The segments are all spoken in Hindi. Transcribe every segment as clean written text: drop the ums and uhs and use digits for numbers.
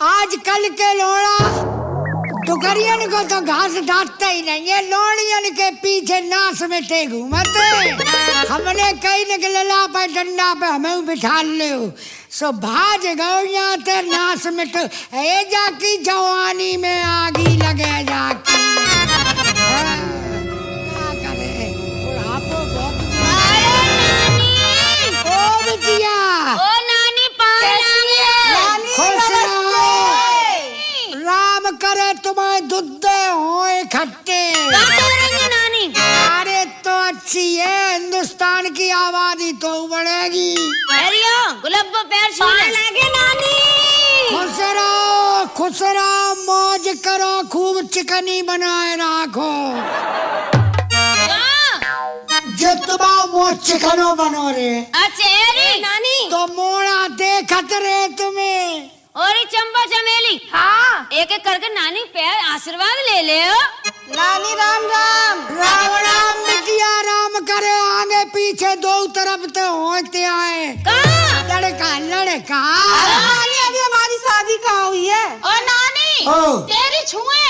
आजकल के लोड़ा डुकरियन को तो घास डांटता ही नहीं है, लोड़ियन के पीछे नास में टे घूमते। हमने कई निकलला पे डंडा पे हमें बिठा ले सो भाज गौ यहाँ ते नास में तो ए जाकी जवानी में आगी लगे जाकी। क्या करे बुढ़ापो बहुत। ओ बिटिया, ओ नानी पानी खुश रहो, राम करे तुम्हारे दुद्धे होए खट्टे। नानी अरे तो अच्छी है, हिंदुस्तान की आबादी तो बढ़ेगी। गुलाबो पैर छूने लगे नानी। खुश रहो, मौज करो, खूब चिकनी बनाए रखो। जो तुम्हारा मौज चिकनो बनो रे। अच्छा नानी तो मोड़ा देखत रे तुम्हें। और चंपा चमेली, हाँ एक एक करके नानी पैर आशीर्वाद ले ले। नानी राम राम। राम राम बिटिया, राम करे आगे पीछे दो तरफ तो होते आए। लड़का लड़का। नानी अभी हमारी शादी कहाँ हुई है? और नानी तेरी छुए।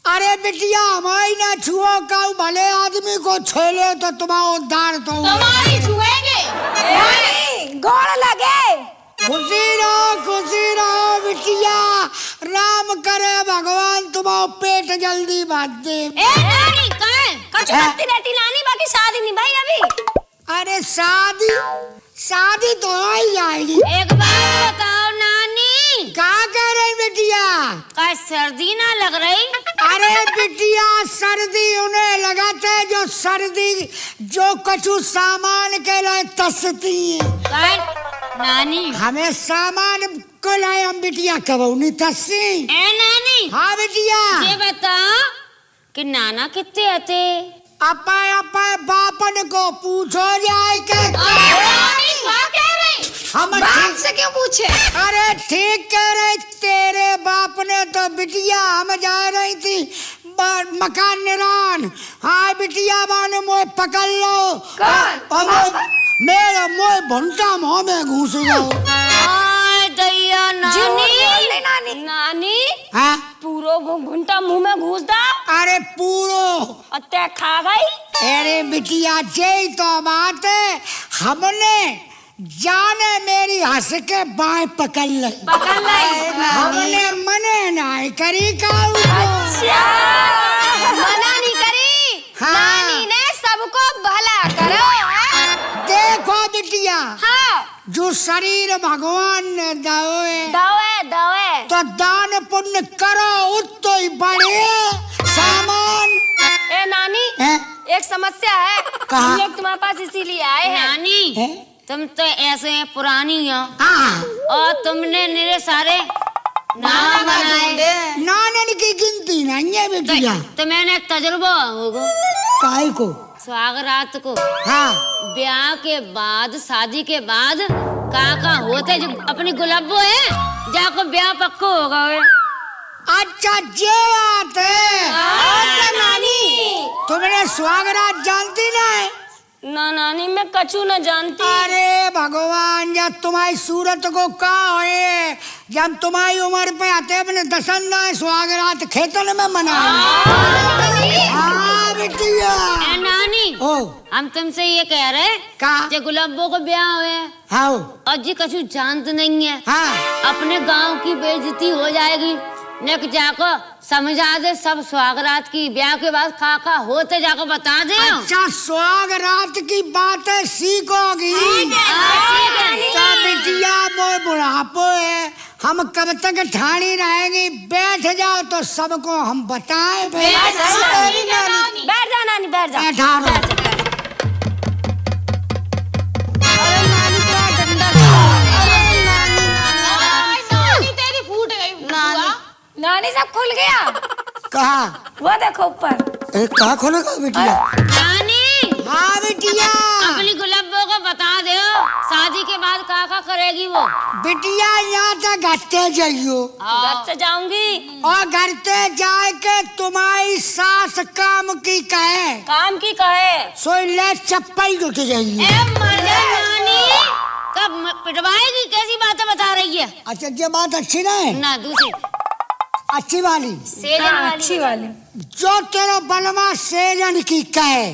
अरे बिटिया हमारी ना छुओ का, भले आदमी को छेले तो तुम्हारा उद्धार तो तुम्हारी छुएंगे। गोड़ लगे। खुशी रहो बिटिया, राम करे भगवान तुम्हारा पेट जल्दी भर दे। नानी कछ करती रहती नानी, बाकी शादी नहीं भाई अभी। अरे शादी तो हो ही जाएगी। एक बात बताओ नानी, क्या कह रही बिटिया? क्या सर्दी ना लग रही? अरे बिटिया सर्दी उन्हें लगाते जो कछु सामान के लिए तसती है। नानी हमें सामान को लाए हम बिटिया कब नहीं तस्सी। ए नानी। हाँ बिटिया। ये बताओ कि नाना कितने आते? अपा बापन को पूछो जाए के। हम बाप से क्यों पूछे? अरे ठीक कह रहे तेरे बाप ने तो बिटिया, हम जा रही थी मकान निरान। हाँ बिटिया मानो मोए पकड़ लो। मेरा मोए भंटा मुँह में घुस जाओ। दैया नानी। नानी हाँ पूरो घंटा मुंह में घुस दा। अरे पूरो अत्ते खा गई। अरे बिटिया यही तो बात है, हमने जाने मेरी हंस के बाएं पकड़ ली। हमने मने नहीं करी अच्छा मना नहीं करी। हाँ। नानी ने सबको भला करो। देखो बिटिया, हाँ जो शरीर भगवान ने दवे तो दान पुण्य करो उतो ही बढ़े सामान। ए नानी एक समस्या है, हम लोग तुम्हारे पास इसीलिए आए हैं। नानी तुम तो ऐसे पुरानी हो और तुमने मेरे सारे नाना बनाए। नानन की गिनती नहीं है बिटिया। तो मैंने तजुर्बा होगा काय को स्वागरात को। हाँ ब्याह के बाद शादी के बाद काका होते जो अपनी गुलाबो है जाको ब्याह पक्को होगा। अच्छा जे बात है। नानी तुमने स्वागरात जानती नहीं? ना नानी मैं कछु न जानती। अरे भगवान जब तुम्हारी सूरत को का होए, जब तुम्हारी उम्र पे आते अपने दसंदा स्वागरात खेतन में मनाए। हाँ बिटिया। नानी हम तुमसे ये कह रहे का गुलाबो को ब्याह हुए। हाँ और जी कछु जानते नहीं है। हाँ अपने गांव की बेइज्जती हो जाएगी। नेक जाको समझा दे सब स्वागरात की, ब्याह के बाद काका होते जाको बता दे। अच्छा स्वागरात की बातें सीखोगी। बिटिया मोए बुढ़ापो है, हम कब तक ठाणी रहेंगी। बैठ जाओ तो सबको हम बताएं। बैठ जा नानी बैठ जा। बैठा रहो। नानी सब खुल गया। कहा? वो देखो ऊपर। कहा खोलेगा बिटिया? नानी। हाँ बिटिया। अपनी गुलाबो को बता दो शादी के बाद काका करेगी वो। बिटिया यहाँ तक घटते जाइयो। घर से जाऊंगी। और घर से जाए के तुम्हारी सास काम की कहे सो ले चप्पल जुट जाइए। नानी का पिटवाएगी, कैसी बातें बता रही है? अच्छा ये बात अच्छी ना है ना, दूसरी अच्छी वाली सेजन अच्छी वाली। जो तेरा बलमा सेजन की कहे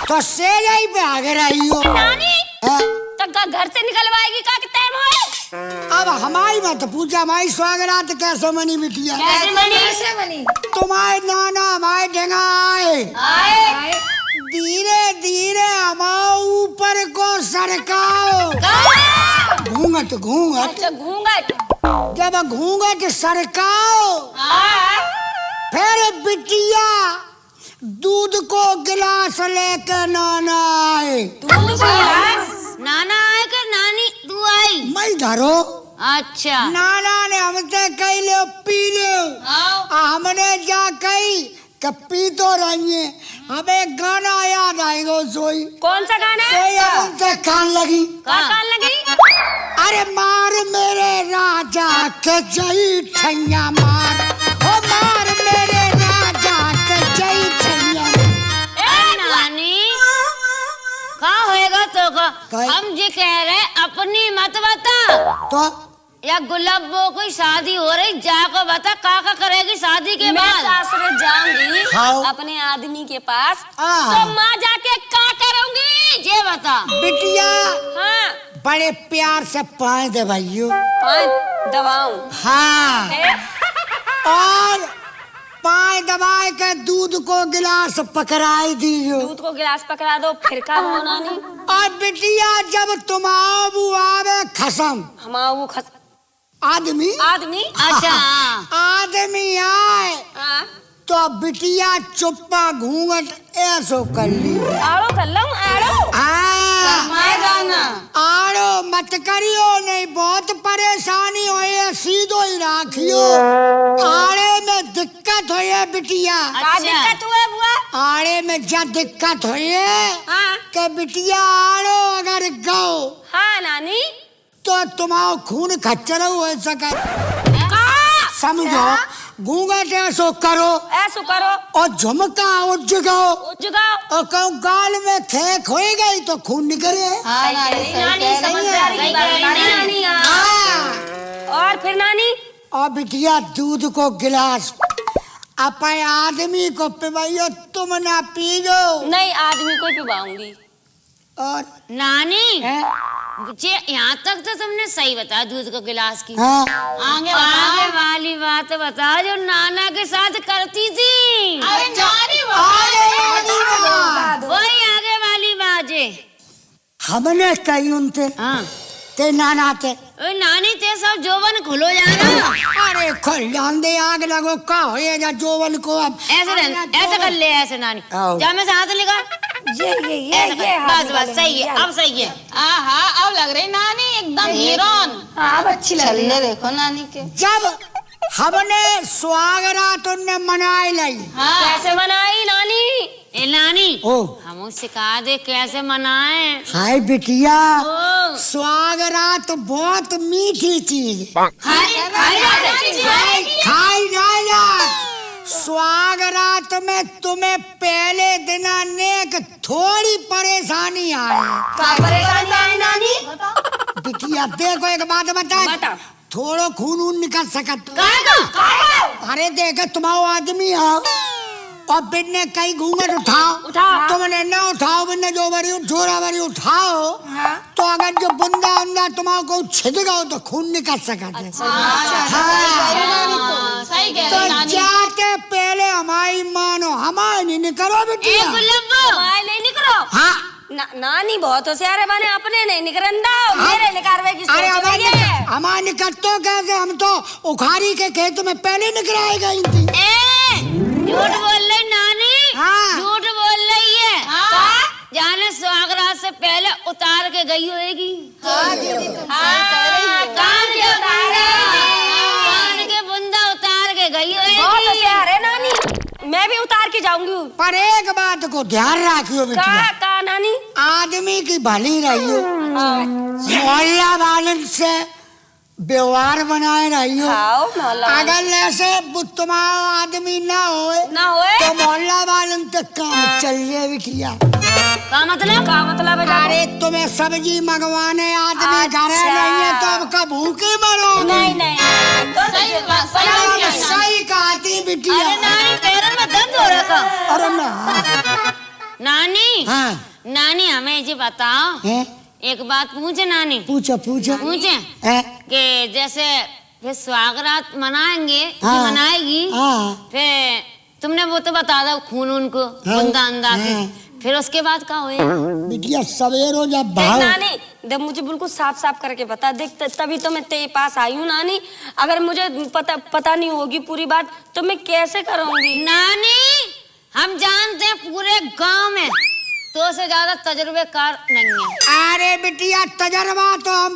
तो सेज ही पे आगे रही हो। नानी हैं? तक घर से निकलवाएगी का टाइम हो? अब हमारी मत पूछा, हमारी स्वागरात कैसे मनी बिटिया? कैसे बनी? तुम्हारे नाना हमारे ढंगा आए धीरे धीरे हमारे ऊपर को सरकाओ। घूंघट घूंघट अच्छा घूंघट। जब घूंघट सरकाओ फिर बिटिया दूध को गिलास लेकर नाना आए। दूध को गिलास? नाना आए कर नानी तू आई? मैं धरो। अच्छा। नाना ने हमसे कही ले पी ले, हमने जा कही कि पी तो रही है। हमें गाना याद आएगा सोई। कौन सा गाना? सोई हमसे कान लगी। कान लगी? अरे मार मेरे राजा के जई ठैया मार, ओ मार मेरे राजा के जई ठैया। ए नानी कहाँ होएगा तो कहीं? हम जी कह रहे अपनी मत बता तो या गुलाबो कोई शादी हो रही जाको बता का करेगी शादी के बाद? सासुर जाऊंगी हाँ। अपने आदमी के पास, तो माँ जाके का करूंगी ये बता। बिटिया हाँ बड़े प्यार से पाए दे भाइयों। दबाऊं? हाँ और पाए दबाए के दूध को गिलास पकड़ाई दियो। दूध को गिलास पकड़ा दो, फिर का हो नानी? और बिटिया जब तुम आवे खसम हम आदमी अच्छा आदमी आए हाँ। तो बिटिया चुप्पा घूंघट ऐसो कर ली। आड़ो कर लो, आड़ो आड़ो मत करियो, नहीं बहुत परेशानी हो सीधो ही राखियो। आड़े में दिक्कत हो बिटिया। का दिक्कत हुआ बुआ? आड़े में क्या दिक्कत हो हाँ कि बिटिया आड़ो अगर गो हाँ नानी। तो तुम्हारा खून खच्चर हो सके। समझो घूंघट ऐसो करो, ऐसो करो और झुमका उजगाओ, और कहूँ गाल में खेक हो गई तो खून निकले। नानी समझदारी की बात है नानी। और फिर नानी? और बिटिया दूध को गिलास अपने आदमी को पिवाइयो, तुम ना पीजो। नहीं, आदमी को पिवाऊंगी। और नानी यहाँ तक तो तुमने सही बताया दूध को गिलास की। हाँ? आगे वाली बात बता जो नाना के साथ करती थी। वही आगे वाली बाजे हमने कही उनसे हाँ। ते नाना ते नानी ते सब जोवन खुलो जाना। अरे खुल जान दे, आग लगो का हो जा जोवन को। अब ऐसे कर ले ऐसे नानी जा मैं हाथ लेगा बस सही है, अब सही है। हाँ अब लग रही नानी एकदम हीरोइन। हाँ अच्छी लग रही है। देखो नानी के जब हमने स्वागरात उनने मनाई लाई। हाँ। कैसे मनाई नानी? ए नानी ओ हम सिखा दे कैसे मनाए। हाय बिटिया स्वागरात बहुत मीठी चीज खाई ना। स्वागरात में तुम्हें पहले दिन नेक थोड़ी परेशानी आए। क्या परेशानी आई नानी? बिटिया देखो एक बात बता, थोड़ो खून ऊन निकल सकत। अरे देख तुम्हारा आदमी हो और बिन्ने कई घूंघट उठाओ, तुमने न उठाओ, बिन्ने जो बरी उठाओ तो अगर जो बुंदा उंदा तुम्हारा को छिद गो तो खून निकल सकता है। तो जाके पहले हमारी मानो, हमारी नहीं निकलो बिटिया। नहीं निकलो। हाँ नानी बहुत होशियार है, मैंने अपने नहीं निकरंदा मेरे निकारवे की सोच है। हमारे निकटतो कैसे, हम तो उखाड़ी के खेत में पहले निकराई गई थी। झूठ बोल रही नानी। हाँ। झूठ बोल रही है। जाने स्वागरात से पहले उतार के गई होगी। कान के बुंदा उतार के गई होगी। बहुत होशियार है नानी, मैं भी उतार के जाऊंगी। पर एक बात को ध्यान रखियो बिटिया, का नानी? आदमी की भली रहियो, मोहल्ला वालन से व्यवहार बनाए रहियो। अगर ऐसे तुम्हारा आदमी ना होए ना होए तो मोहल्ला वालन तक काम चल बिटिया। का मतलब है? अरे तुम्हें सब्जी मंगवाने आदमी घर नहीं है तो अब का भूखे मरो। नहीं नहीं सही कहती बिटिया। अरे नानी पैरों में दर्द हो रखा। अरे ना नानी, हाँ नानी हमें ये बताओ, है? एक बात पूछे नानी। पूछो पूछो। पूछे है? कि जैसे फिर स्वागरात मनाएंगे, हाँ, मनाएगी, हाँ, फिर तुमने वो तो बता दो खून उनको बुंदा अंदा के, फिर उसके बाद क्या हुए? बिटिया सवेरो जब देख भाव नानी, देख मुझे बिल्कुल साफ साफ करके बता। देख तभी तो मैं तेरे पास आई हूँ नानी। अगर मुझे पता नहीं होगी पूरी बात तो मैं कैसे करूँगी? नानी हम जानते हैं पूरे गांव में तो से ज्यादा तजुर्बेकार नहीं है। अरे बिटिया तजर्बा तो हम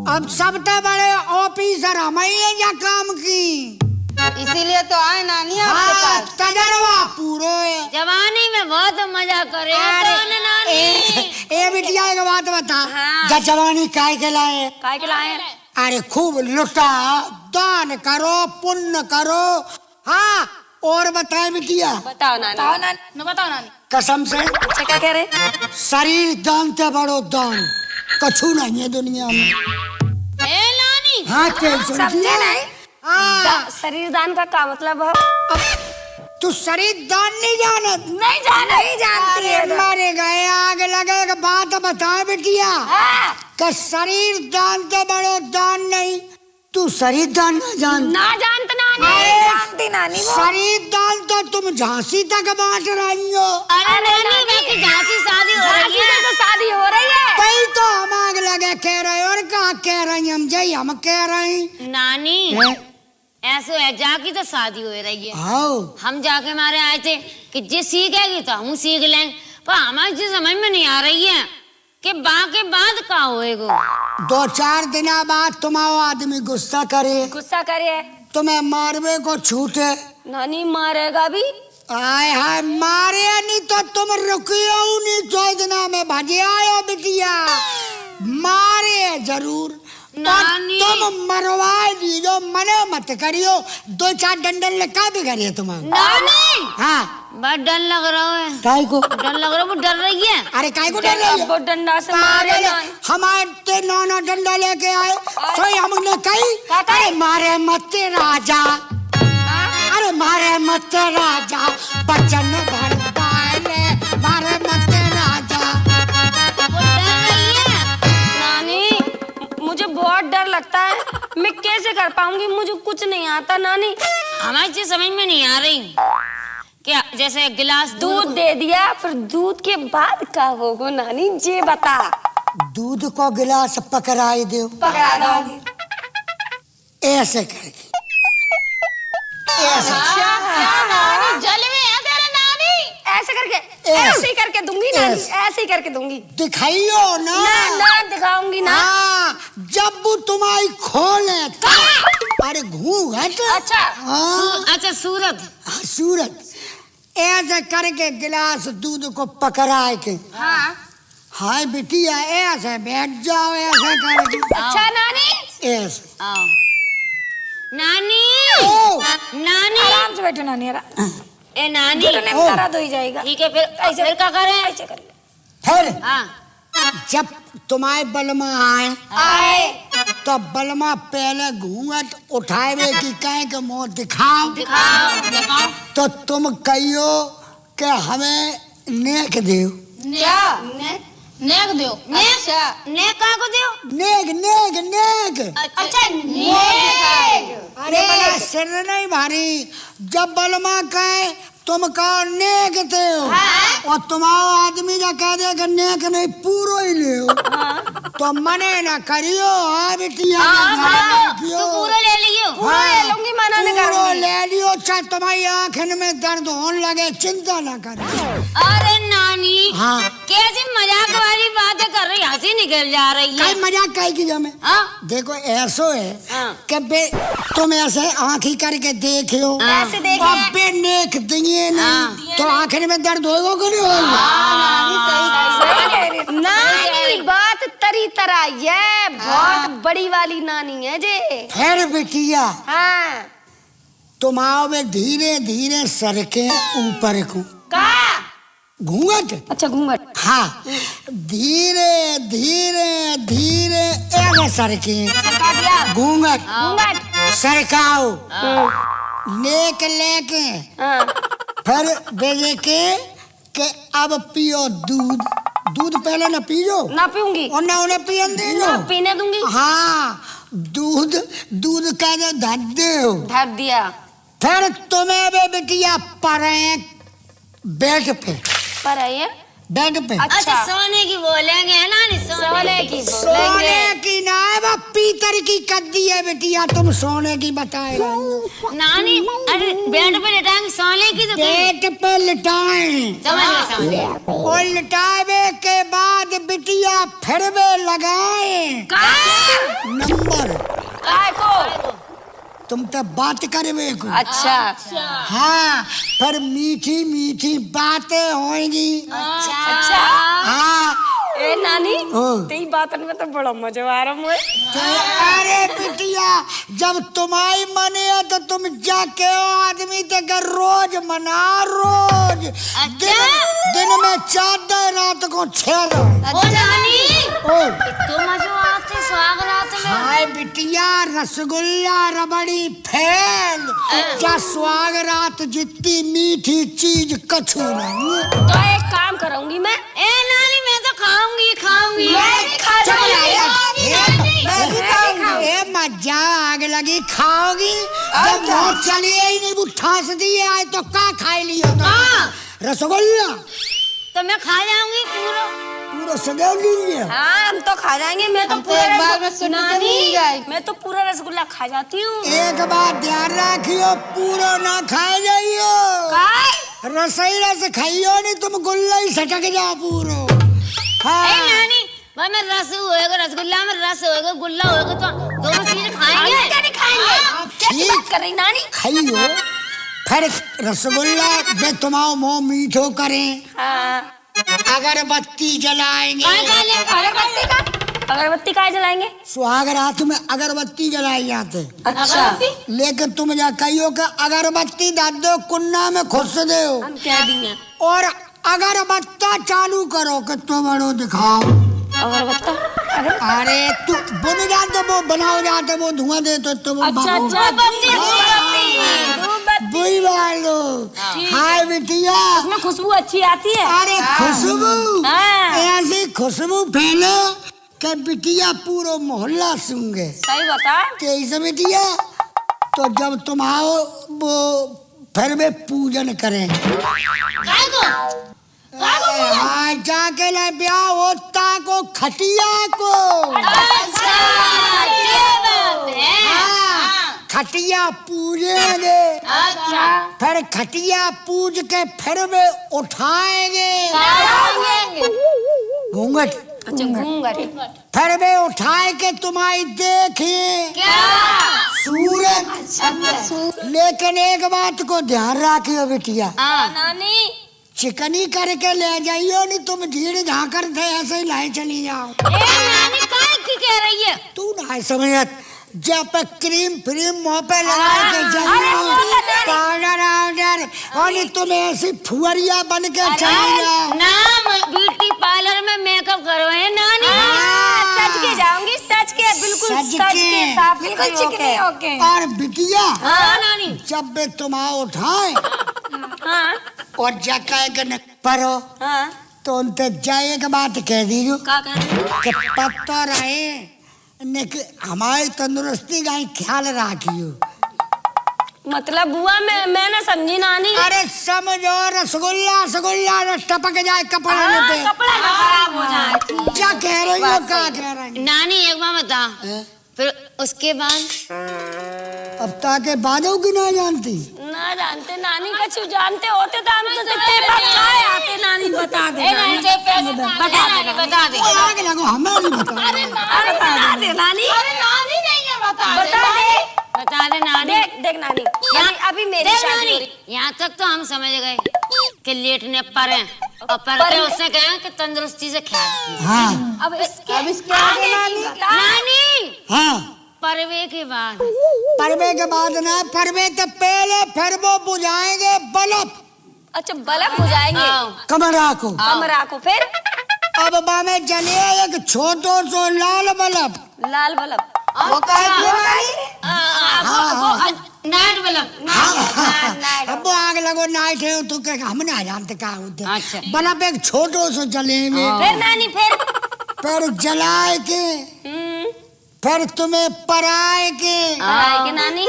अब सबसे बड़े ऑफिसर हम ही हैं या काम की, इसीलिए तो आए नानी आपके हाँ, पास। तजर्बा पूरा है। जवानी में बहुत मजा करे नानी। ए बिटिया एक बात बता, हाँ। जवानी काय के लाए? काय के लाए? अरे खूब लुटा, दान करो, पुण्य करो। हाँ और बताए बिटिया? बताओ नानी। बताओ नानी। कसम से अच्छा क्या कह रहे? शरीर दान ते बड़ो दान कछु नहीं है दुनिया में। ए नानी, हाँ तेल सुन समझे नहीं? हाँ शरीर दान का क्या मतलब है? तू शरीर दान नहीं जानत? नहीं जानती है अरे मारे गए आग लगे एक बात बता बिटिया, हाँ। कि शरीर दान तो बड़ो दान नहीं, तू शरीर दान ना जान? ना जानते नानी। जानती नानी वो। शरीर दान तो तुम झांसी तक बांट रही हो। अरे नानी बाकी झांसी शादी हो रही है। तो शादी हो रही है। कई तो हम आग लगे कह रहे और कहा कह रही हम जय हम कह रहे नानी हैं। ऐसो है जाकी तो शादी हो रही है, आओ हम जाके मारे आए थे कि जे सीखेगी तो हम सीख लेंगे, पर हमारी चीज समझ में नहीं आ रही है कि बाकी बाद का होएगा। 2-4 दिन बाद तुम्हारा आदमी गुस्सा करे, गुस्सा करे, तुम्हें मारवे को छूटे, नानी मारेगा भी। आय हाय मारे नहीं तो तुम रुकियो नहीं, 4 दिना में भजे आयो बिटिया, मारे जरूर नानी। तुम मरवा दीजो, मने मत करियो, 2-4 डंडल लेका भी करिए तुम। नानी हाँ बहुत डर लग रहा है। काय को डर लग रहा है, वो डर रही है। अरे काय को डर रही वो है? डंडा से मारे ना। हमारे नाना डंडा लेके आए तो हमने कही अरे मारे मत राजा, अरे मारे मत राजा, बचन भर पाले, मारे मत राजा। वो डर रही है। नानी मुझे बहुत डर लगता है, मैं कैसे कर पाऊंगी? मुझे कुछ नहीं आता नानी। हमारी चीज समझ में नहीं आ रही क्या, जैसे गिलास दूध दे दिया, फिर दूध के बाद क्या होगा नानी जी बता। दूध को गिलास पकड़ाई दो, पकड़ा दो ऐसे करके, ऐसे जलवे है तेरे नानी। ऐसे करके, ऐसे ही करके दूंगी नानी, ऐसे ही करके दूंगी। दिखाइयो ना, ना दिखाऊंगी ना। हाँ जब वो तुम्हारी खोले अरे घूंघट। अच्छा हाँ अच्छा सूरत। हाँ, सूरत ऐसे करके गिलास दूध को पकड़ाए के, हाँ। हाय बिटिया ऐसे बैठ जाओ, ऐसे करके अच्छा नानी ऐसे। आओ नानी, ओ नानी आराम से बैठो नानी। ए नानी घुटने में दर्द हो जाएगा। ठीक है, फिर क्या करें? ऐसे कर फिर हाँ जब तुम्हारे बलमा आए तो बलमा पहले घूंघट उठावे की कहे के मुंह दिखाओ, दिखाओ। तो तुम कहियो कि हमें नेक दो, क्या नेक दो? अच्छा ने कहाँ को दियो? नेक नेक नेक। अच्छा नेक। अरे बड़ा सिर नहीं भारी, जब बलमा कहे तुम कहो नेक दे और तुम्हारा आदमी जो कह दे कि नेक नहीं पूरो ही ले तो मने ना करियो। हाँ बिटिया तू पूरा ले लियो। पूरा ले लूंगी, मना नहीं पूरो करूंगी। ले लियो, चाहे तुम्हारी आंखन में दर्द होने लगे, चिंता ना करियो। अरे नानी हाँ कैसी मजाक वाली बातें कर रही, हंसी निकल जा रही है। कई मजाक कई की जमे। हाँ देखो ऐसो है हाँ। कि बे तुम ऐसे आंखी करके देखियो, ऐसे देखे। अब बे नेक दिए नहीं तो आंखन में दर्द होगा कि नहीं होगा? नानी बात तरी तरह ये बहुत बड़ी वाली नानी है जे। फिर बिटिया हाँ तुम आओ में धीरे धीरे सर के ऊपर को, का घूंघट। अच्छा घूंघट। हाँ, धीरे धीरे धीरे एक सरकी सरका दिया। घूंघट घूंघट। सरकाओ लेके लेके हाँ। फिर भेजे के अब पियो दूध। दूध पहले न पियो ना पीऊंगी और ना उन्हें पियन दे ना पीने दूंगी। हाँ, दूध दूध का जो धर दो धर दिया। फिर तुम्हें भी बिटिया परे बेड पे पर है ये बेड पे। अच्छा सोने की बोलेंगे है ना, सोने की सोने बोलेंगे। की ना है, वो पीतर की कद्दी है बिटिया, तुम सोने की बताए रही हो। नानी। अरे बेड पे लेटाएंगे, सोने की तो बेड पे लिटाए समझ गए। और लिटावे के बाद बिटिया फिर वे लगाए नंबर। काय को? तुम तो बात करे को। अच्छा। हाँ, पर मीठी मीठी बातें होंगी। अच्छा। हाँ। ए नानी ओ। तेरी बातन में तो बड़ा मजा आ रहा मुझे। तो अरे बिटिया, जब तुम्हारी मने है तो तुम जाके आदमी ते रोज मना रोज। दिन में 4 दिन, रात को 6 दिन। ओ नानी ओ तो मजा आते सुहाग रात में। हाय बिटिया, रसगुल्ला रबड़ी फेल क्या सुहाग रात जितनी मीठी चीज कछु नहीं। तो एक काम करूंगी मैं। ए नानी मैं तो खाऊंगी खाऊंगी। ए मजा आग लगी, खाओगी जब बहुत चलिए ही नहीं बुठा से दिए आए तो का खाई लियो तो रसगुल्ला तो मैं खा जाऊंगी पूरा पूरा सदैव लीजिए। हाँ हम तो खा जाएंगे। मैं तो हम तो एक बार में सुनने से नहीं गए। मैं तो पूरा रसगुल्ला खा जाती हूँ। एक बात ध्यान रखियो, पूरा ना खाए जाइयो। रसोई रस खाइयो नहीं, तुम गुल्ला ही सटक जाओ पूरो। हाँ। ए नानी भाई में रस होएगा, रसगुल्ला में रस होएगा, गुल्ला होएगा, तो दोनों चीजें खाएंगे। क्या नहीं खाएंगे? कैसी बात कर रही नानी? खाइयो, फिर रसगुल्ला बे तुम्हारा मुंह मीठो करें। हाँ। अगरबत्ती जलाएंगे। अगरबत्ती का? अगरबत्ती का जलाएंगे? सुहाग रात में अगरबत्ती जलाई जाते। अच्छा। लेकिन तुम जा कहियो कि अगरबत्ती डाल दो कुन्ना में खुश दो हम कह देंगे। और अगरबत्ता चालू करो कि तुम बड़ो दिखाओ। अगरबत्ता? अरे तू बुन जाते वो बनाओ जाते वो धुआं दे तो तुम अच्छा अच्छा। बुई वालो। हाय बिटिया, उसमें खुशबू अच्छी आती है। अरे खुशबू हाँ। ऐसी खुशबू फैले कि बिटिया पूरा मोहल्ला सूंघे। सही बता। कैसे बिटिया? तो जब तुम आओ वो फिर वे पूजन करें। हाँ, जाके ले ब्याह होता को खटिया को। अच्छा ये बात है। हाँ, खटिया पूजेंगे। अच्छा फिर खटिया पूज के फिर वे उठाएंगे घूंघट। अच्छा घूंघट। फिर वे उठाए के तुम्हारी देखें क्या सूरज। लेकिन एक बात को ध्यान रखियो बिटिया, नानी चिकनी करके ले जाइयो नहीं, तुम झीड़ झाकर थे ऐसे ही लाए चली जाओ। ए नानी काय की कह रही है? तू ना समझत, जब पे क्रीम फ्रीम मुंह पे लगा के जाओ पाउडर आउडर, और नहीं तुम ऐसी फुहरिया बन के चली जाओ। नाम ब्यूटी पार्लर में मेकअप करवाए नानी। सच के जाऊंगी, सच के बिल्कुल सच सच के। के साफ बिल्कुल चिकनी होके। और बिटिया हाँ नानी। जब भी तुम आओ उठाए हाँ और जगह के न परो हाँ। तो उनते जाए के बात कह दीजियो का कहना? कि पत्ता रहे ने कि हमारी तंदुरुस्ती का ही ख्याल रखियो। मतलब बुआ मैं ना समझी नानी। अरे समझो, रसगुल्ला रसगुल्ला टपक जाए कपड़े में पे। कपड़ा ना खराब हो जाए। क्या कह रही हो, क्या कह रही हो? नानी एक बार बता, फिर उसके बाद अब ताके बादों की ना जानती। ना जानते नानी, कछु जानते होते तो हम तो तेरे पास खाए आते। नानी बता दे। ए नानी बता दे बता दे। आग लगो, हमें नहीं बता। अरे बता दे नानी। अरे नानी नहीं है, बता बता दे। बता दे नानी। देख देख नानी, अभी मेरी देख शादी हो नानी, रही। यहाँ तक तो हम समझ गए कि लेटने पर हैं और पर के उससे कहें कि तंदुरुस्ती से ख्याल। हाँ अब इसके आगे नानी। नानी हाँ, परवे के बाद परवे के बाद ना, परवे तो पहले फिर वो बुझाएंगे बल्ब। अच्छा बल्ब हो जाएंगे। कमरा को कमरा को फिर अब बामे जले एक छोटो सो लाल बल्ब। लाल बल्ब वो नाइट बल्ब। अब आग लगो नाइट है तो क्या हम ना जानते क्या होते। अच्छा। बल्ब एक छोटो सो जलेंगे फिर नानी फिर जलाए के फिर तुम्हें पराए के नानी।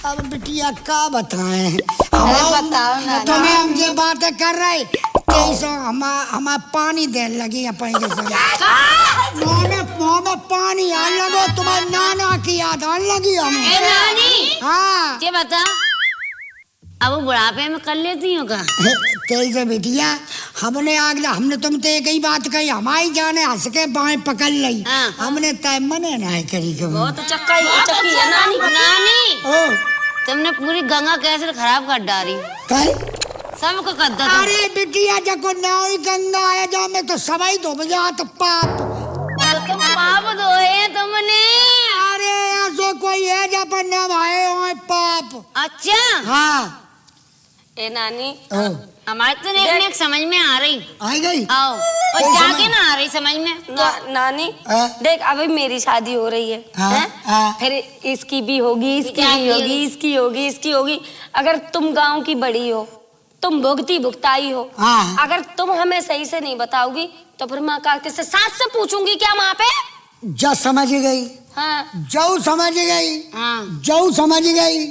अब बिटिया का बताएं बताओ ना। तुम्हें हम ये बातें कर रहे कैसे हम पानी देने लगी अपन मुँह में पानी आने लगो तुम्हारे नाना की याद आने लगी हमें। ए नानी हाँ ये बता अब वो बुढ़ापे में कर लेती हो का? कैसे बिटिया हमने तुमसे एक ही बात कही हमारी जाने हंस के बाएं पकड़ ली। हाँ। हमने तय मने नहीं करी बहुत चक्की है नानी। नानी ओ तुमने पूरी गंगा कैसे खराब कर डाली कई सबको कद्दा। अरे बिटिया जको नाई गंगा आया जा में तो सवाई तो बजा तो पाप तो तुम पाप धोए तुमने। अरे ऐसो कोई है जब नवाए हो पाप। अच्छा हाँ ए नानी हमारे तो एक समझ में आ रही। आई गई आओ और जाके ना आ रही समझ में। नानी देख अभी मेरी शादी हो रही है, फिर इसकी भी होगी, इसकी भी होगी, इसकी होगी, इसकी होगी। अगर तुम गांव की बड़ी हो, तुम भुगती भुगताई हो, अगर तुम हमें सही से नहीं बताओगी तो फिर मैं काके से सास से पूछूंगी क्या वहाँ पे। जा समझ गई। हाँ जाऊ समझ गई। हाँ जाऊ समझ गई।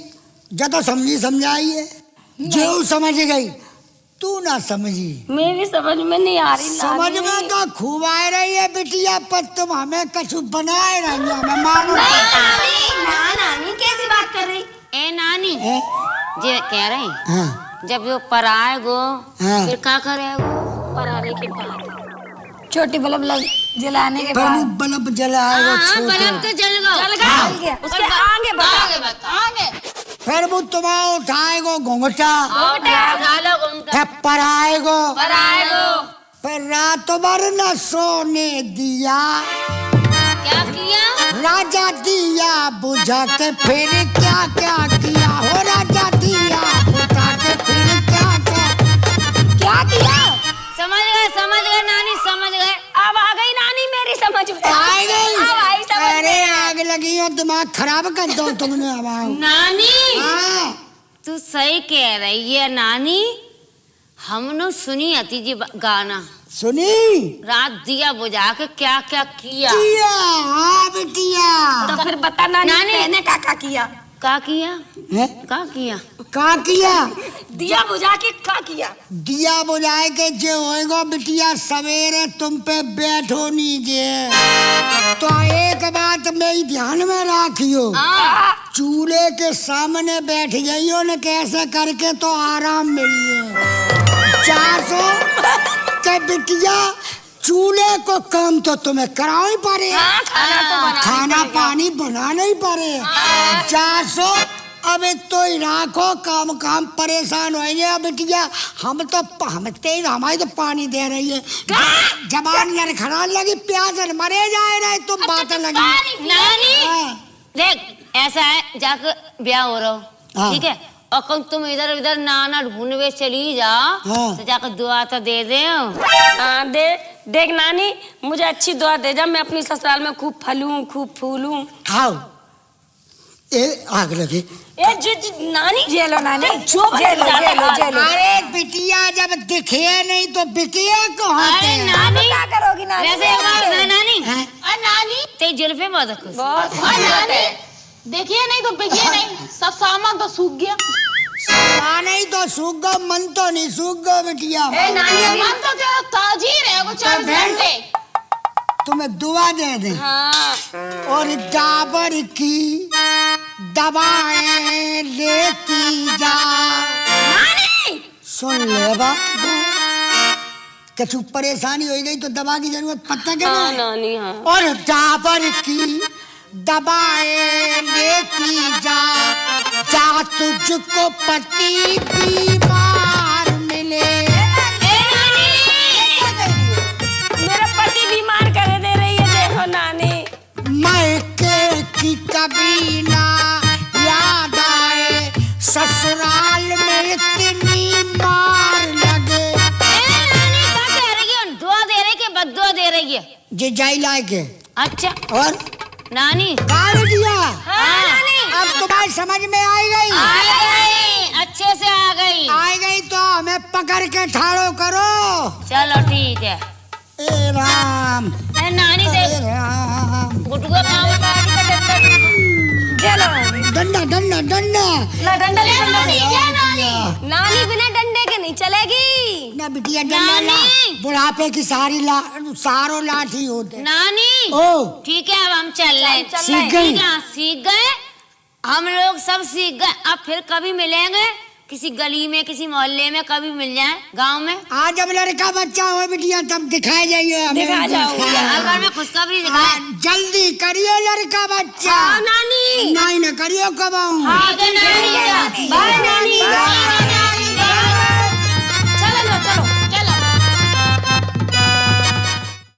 जा तो समझी समझाइए जो समझ गई तू ना समझी। मेरी समझ में नहीं आ रही। समझ में तो खूब आ रही है बिटिया पर तुम हमें कछु बनाए रही हो हमें मालूम। नानी कैसी बात कर रही? ए नानी ये कह रहे हाँ। जब वो पराएगो फिर क्या करेगो? पराने के बाद छोटी बल्ब जलाने के पर वो बल्ब जलाएगा बल्ब तो जल गया। उसके आगे बता। फिर वो तुम्हें उठाएगो घूंघटा उठा लो फिर पराएगो पराएगो। फिर रात भर न सोने दिया क्या किया? राजा दिया बुझा के फिर क्या क्या किया हो राजा दिया बुझा के फिर क्या किया? समझ गए नानी समझ गए। अब आ गई नानी मेरी समझ में। आई गई। अब आई समझ में। अरे आग लगी और दिमाग खराब कर दो तुमने अब आओ। नानी हाँ। तू सही कह रही है नानी। हमने सुनी आती जी गाना सुनी रात दिया बुझा के क्या क्या किया। हाँ बिटिया तो फिर बता नानी मैंने क्या किया? क्या किया? है? क्या किया? का किया? दिया बुझा के क्या किया? दिया बुझाए के जो होएगा बिटिया सवेरे तुम पे बैठो नीचे तो एक बात मेरी ध्यान में रखियो चूल्हे के सामने बैठ जाइयो न कैसे करके तो आराम मिलिए 400 के बिटिया चूल्हे को काम तो तुम्हें कराना ही पड़े। खाना पानी बनाना ही पड़े 400। अब तो राखो काम परेशान होएंगे बिटिया हम तेज हमारी तो पानी दे रही है जबान लड़खड़ाने लगी प्यास मरे जाए रहे तुम बातें लगी। नानी देख ऐसा है जाकर ब्याह हो रहा ठीक है और कल तुम इधर उधर नाना ढूंढने चली जा तो जाकर दुआ तो दे दे। देख नानी मुझे अच्छी दुआ दे जा मैं अपनी ससुराल में खूब फलूं खूब फूलूं। हाँ ए आग लगी। नानी जेलो नानी जेलो। अरे बिटिया जब दिखे नहीं तो बिटिया कहाँ थे? नानी क्या करोगी नानी? वैसे एक बात बता नानी नानी तेरी जुल्फे बहुत खुश नानी देखिए नहीं तो बिकिए नहीं सब सामान तो सूख गया। सामान नहीं तो सूख गया मन तो नहीं सूख गया बिटिया। नानी मन तो तेरा ताजीर है वो 4 घंटे। तुम्हें दुआ दे दे और डाबर की दवाएं लेती जा। सुन ले बात कछु परेशानी हो गई तो दवा की जरूरत पता क्या नानी और डाबर की दवाएं लेती जा तुझको पति बीमार मिले। मेरा पति बीमार करे दे रही है देखो नानी। मायके की कभी ना याद आए ससुराल में इतनी माँ पीछे जाई लायक है। अच्छा और नानी काट दिया। हाँ नानी। अब तुम्हारी समझ में आई गई? आ गई, अच्छे से आ गई। आई गई तो हमें पकड़ के ठाड़ो करो। चलो ठीक है। ए राम, अरे नानी ए देख राम। गुटुआ पाँव में काट के देता है। चलो डंडा डंडा डंडा। ना डंडा ले नानी। नानी नानी बिना डंडे के नहीं चलेगी। ना बिटिया डंडा ला, बुढ़ापे की सारो लाठी होते। नानी ओ ठीक है, अब हम चल रहे हैं। सीख गई। सीख गए, हम लोग सब सीख गए। अब फिर कभी मिलेंगे किसी गली में, किसी मोहल्ले में, कभी मिल जाए गांव में। आज जब लड़का बच्चा हो बिटिया तब दिखाए जाइए हमें। दिखा जाओ। घर में खुशखबरी दिखाए। जल्दी करिए लड़का बच्चा। हाँ नानी। नहीं न करियो कब आऊं। ठीक है नानी। बाय नानी।